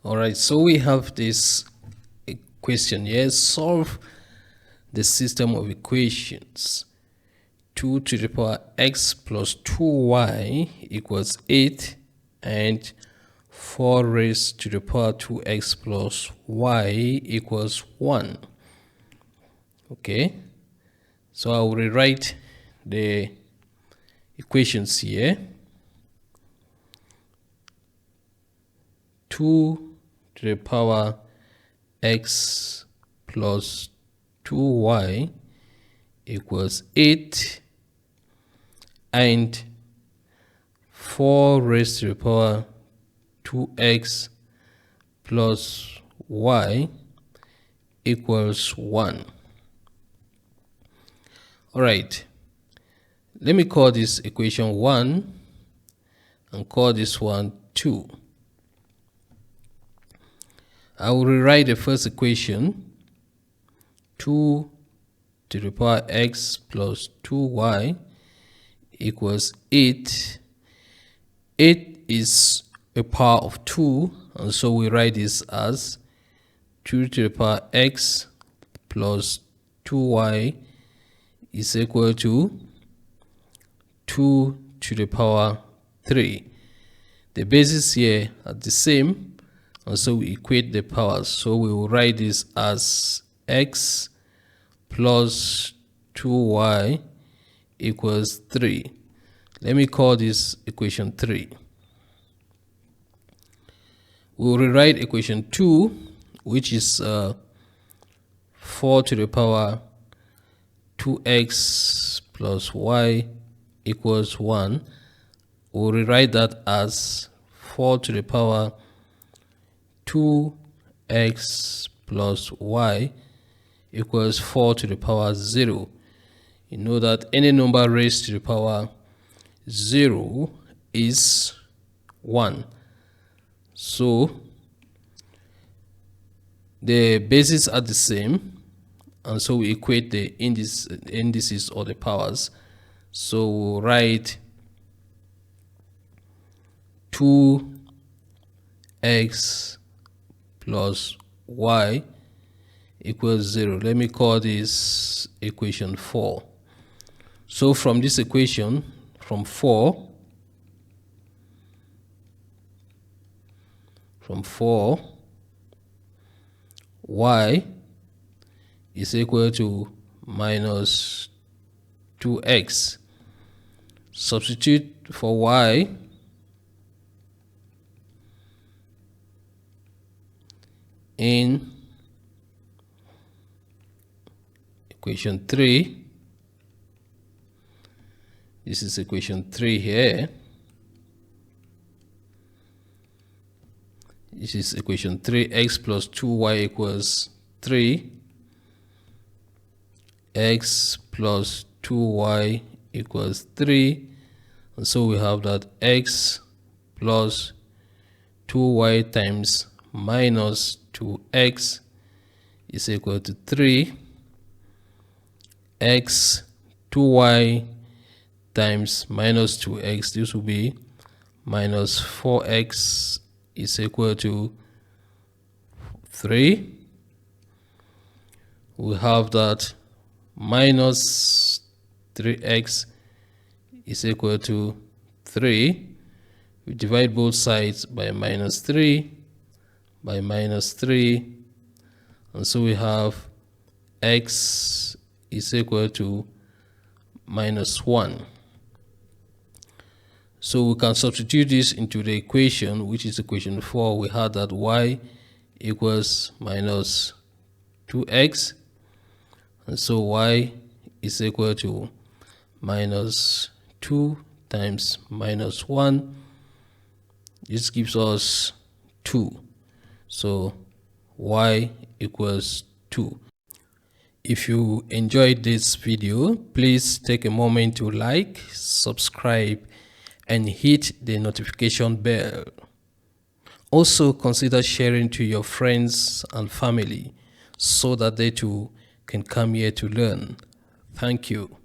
All right, so we have this question here. Solve the system of equations 2 to the power x plus 2y equals 8 and 4 raised to the power 2x plus y equals 1. Okay, so I will rewrite the equations here. 2 to the power x plus 2y equals 8 and 4 raised to the power 2x plus y equals 1. All right, let me call this equation 1 and call this one 2. I will rewrite the first equation, 2 to the power x plus 2y equals 8. 8 is a power of 2, and so we write this as 2 to the power x plus 2y is equal to 2 to the power 3. The bases here are the same, and so we equate the powers. So we will write this as x plus 2y equals 3. Let me call this equation 3. We will rewrite equation 2, which is 4 to the power 2x plus y equals 1. We will rewrite that as 4 to the power 2x plus y equals 4 to the power 0. You know that any number raised to the power 0 is 1. So the bases are the same, and so we equate the indices or the powers. So we'll write 2x plus y equals 0. Let me call this equation 4. So from this equation, from 4, y is equal to minus 2x. Substitute for y in equation 3. This is equation 3 here. This is equation 3. X plus 2y equals 3. X plus 2y equals 3. And so we have that x plus 2y times minus 2x is equal to 3. X 2y times minus 2x, this will be minus 4x is equal to 3. We have that minus 3x is equal to 3. We divide both sides by minus 3 by minus 3, and so we have x is equal to minus 1. So we can substitute this into the equation, which is equation 4. We had that y equals minus 2x, and so y is equal to minus 2 times minus 1. This gives us 2. So y equals 2. If you enjoyed this video, please take a moment to like, subscribe, and hit the notification bell. Also consider sharing to your friends and family so that they too can come here to learn. Thank you.